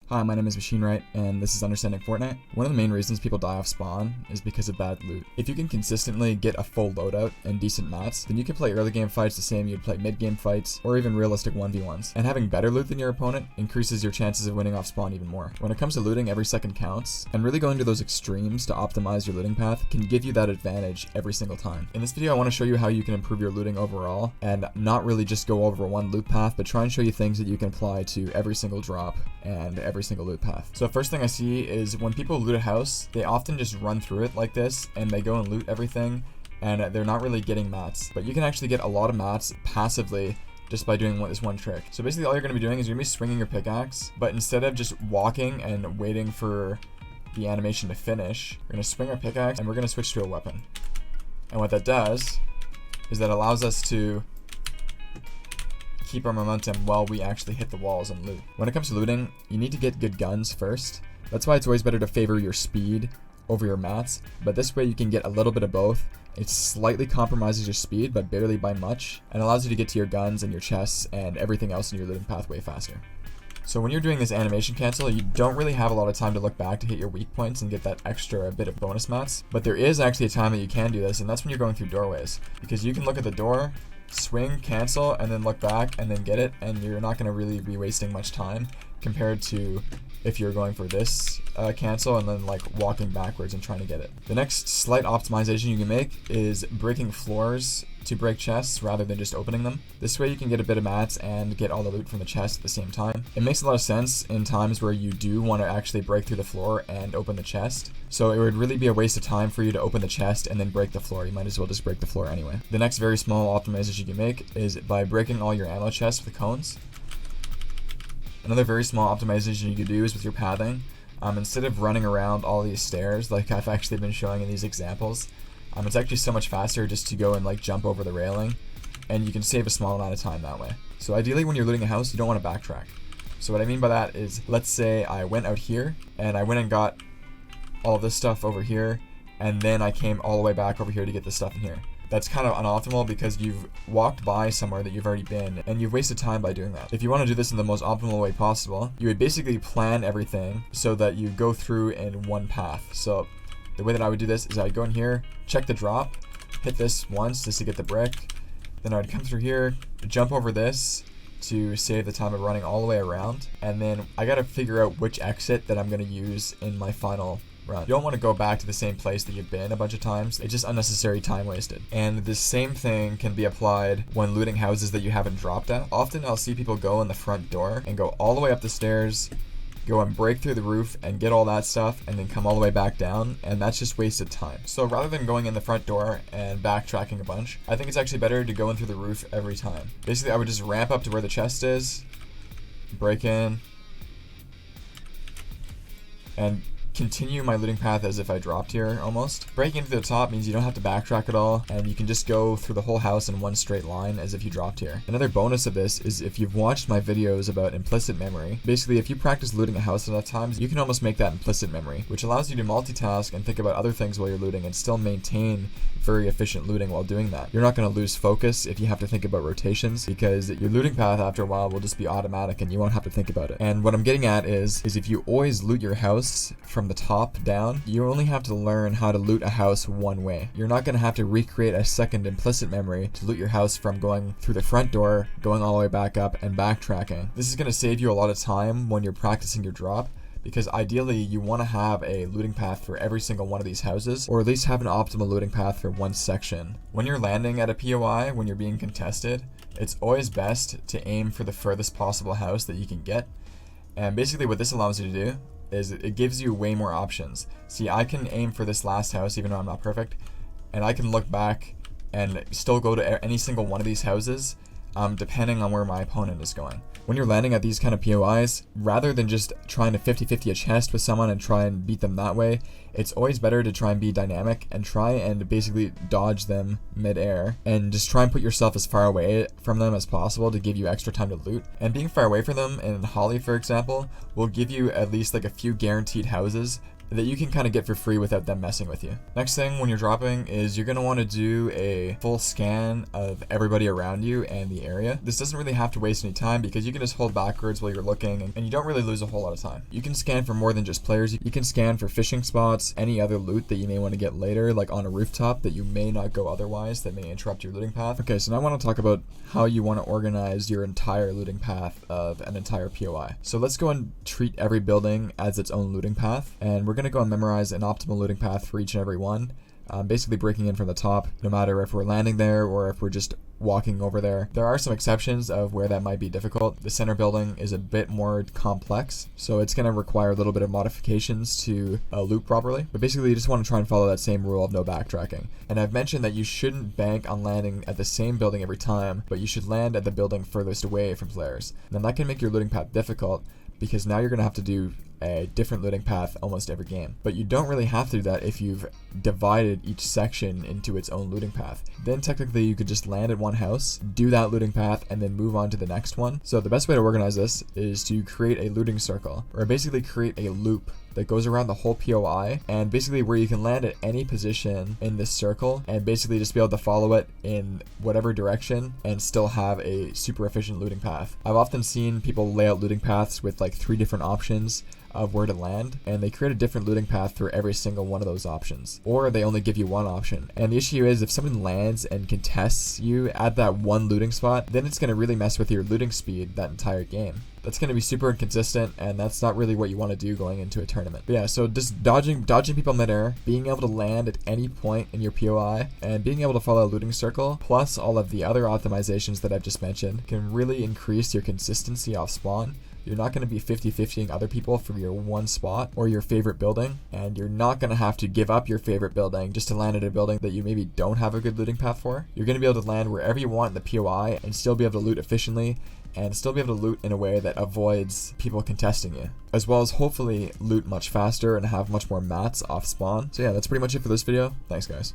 Hi, my name is MachineWright, and this is Understanding Fortnite. One of the main reasons people die off spawn is because of bad loot. If you can consistently get a full loadout and decent mats, then you can play early game fights the same you'd play mid game fights, or even realistic 1v1s. And having better loot than your opponent increases your chances of winning off spawn even more. When it comes to looting, every second counts, and really going to those extremes to optimize your looting path can give you that advantage every single time. In this video, I want to show you how you can improve your looting overall, and not really just go over one loot path, but try and show you things that you can apply to every single drop and every single loot path. So first thing I see is when people loot a house, they often just run through it like this and they go and loot everything and they're not really getting mats. But you can actually get a lot of mats passively just by doing this one trick. So basically all you're going to be doing is you're going to be swinging your pickaxe, but instead of just walking and waiting for the animation to finish, we're going to swing our pickaxe and we're going to switch to a weapon. And what that does is that allows us to keep our momentum while we actually hit the walls and loot. When it comes to looting, you need to get good guns first. That's why it's always better to favor your speed over your mats, but this way you can get a little bit of both. It slightly compromises your speed, but barely by much, and allows you to get to your guns and your chests and everything else in your looting path way faster. So when you're doing this animation cancel, you don't really have a lot of time to look back to hit your weak points and get that extra bit of bonus mats, but there is actually a time that you can do this, and that's when you're going through doorways, because you can look at the door, swing, cancel, and then look back and then get it, and you're not going to really be wasting much time compared to if you're going for this cancel and then like walking backwards and trying to get it. The next slight optimization you can make is breaking floors to break chests rather than just opening them. This way you can get a bit of mats and get all the loot from the chest at the same time. It makes a lot of sense in times where you do want to actually break through the floor and open the chest. So it would really be a waste of time for you to open the chest and then break the floor. You might as well just break the floor anyway. The next very small optimization you can make is by breaking all your ammo chests with cones. Another very small optimization you could do is with your pathing. Instead of running around all these stairs like I've actually been showing in these examples, it's actually so much faster just to go and like jump over the railing, and you can save a small amount of time that way. So ideally when you're looting a house, you don't want to backtrack. So what I mean by that is, let's say I went out here and I went and got all of this stuff over here, and then I came all the way back over here to get this stuff in here. That's kind of unoptimal because you've walked by somewhere that you've already been and you've wasted time by doing that. If you want to do this in the most optimal way possible, you would basically plan everything so that you go through in one path. So the way that I would do this is I'd go in here, check the drop, hit this once just to get the brick, then I'd come through here, jump over this to save the time of running all the way around, and then I gotta figure out which exit that I'm gonna use in my final run. You don't want to go back to the same place that you've been a bunch of times. It's just unnecessary time wasted. And the same thing can be applied when looting houses that you haven't dropped at. Often I'll see people go in the front door and go all the way up the stairs, go and break through the roof and get all that stuff and then come all the way back down, and that's just wasted time. So rather than going in the front door and backtracking a bunch, I think it's actually better to go in through the roof every time. Basically I would just ramp up to where the chest is, break in, and continue my looting path as if I dropped here almost. Breaking into the top means you don't have to backtrack at all, and you can just go through the whole house in one straight line as if you dropped here. Another bonus of this is if you've watched my videos about implicit memory, basically if you practice looting a house enough times, you can almost make that implicit memory, which allows you to multitask and think about other things while you're looting and still maintain very efficient looting while doing that. You're not going to lose focus if you have to think about rotations, because your looting path after a while will just be automatic and you won't have to think about it. And what I'm getting at is if you always loot your house from the top down, you only have to learn how to loot a house one way. You're not going to have to recreate a second implicit memory to loot your house from going through the front door, going all the way back up, and backtracking. This is going to save you a lot of time when you're practicing your drop, because ideally you want to have a looting path for every single one of these houses, or at least have an optimal looting path for one section. When you're landing at a POI, when you're being contested, it's always best to aim for the furthest possible house that you can get. And basically what this allows you to do is it gives you way more options. See, I can aim for this last house even though I'm not perfect, and I can look back and still go to any single one of these houses depending on where my opponent is going. When you're landing at these kind of POIs, rather than just trying to 50-50 a chest with someone and try and beat them that way, it's always better to try and be dynamic and try and basically dodge them mid-air and just try and put yourself as far away from them as possible to give you extra time to loot. And being far away from them in Holly, for example, will give you at least like a few guaranteed houses that you can kind of get for free without them messing with you. Next thing when you're dropping is you're going to want to do a full scan of everybody around you and the area. This doesn't really have to waste any time because you can just hold backwards while you're looking and you don't really lose a whole lot of time. You can scan for more than just players. You can scan for fishing spots, any other loot that you may want to get later, like on a rooftop that you may not go otherwise that may interrupt your looting path. Okay, so now I want to talk about how you want to organize your entire looting path of an entire POI. So let's go and treat every building as its own looting path, and we're going to go and memorize an optimal looting path for each and every one. Basically breaking in from the top, no matter if we're landing there or if we're just walking over there. There are some exceptions of where that might be difficult. The center building is a bit more complex, so it's going to require a little bit of modifications to loot properly. But basically you just want to try and follow that same rule of no backtracking. And I've mentioned that you shouldn't bank on landing at the same building every time, but you should land at the building furthest away from players. Now that can make your looting path difficult, because now you're going to have to do a different looting path almost every game. But you don't really have to do that if you've divided each section into its own looting path. Then technically you could just land at one house, do that looting path, and then move on to the next one. So the best way to organize this is to create a looting circle, or basically create a loop that goes around the whole POI, and basically where you can land at any position in this circle and basically just be able to follow it in whatever direction and still have a super efficient looting path. I've often seen people lay out looting paths with like 3 different options of where to land, and they create a different looting path for every single one of those options, or they only give you one option. And the issue is if someone lands and contests you at that one looting spot, then it's going to really mess with your looting speed that entire game. That's going to be super inconsistent, and that's not really what you want to do going into a tournament. But yeah, so just dodging people midair, being able to land at any point in your POI, and being able to follow a looting circle, plus all of the other optimizations that I've just mentioned, can really increase your consistency off spawn. You're not going to be 50-50ing other people for your one spot or your favorite building, and you're not going to have to give up your favorite building just to land at a building that you maybe don't have a good looting path for. You're going to be able to land wherever you want in the POI and still be able to loot efficiently, and still be able to loot in a way that avoids people contesting you, as well as hopefully loot much faster and have much more mats off spawn. So yeah, that's pretty much it for this video. Thanks guys.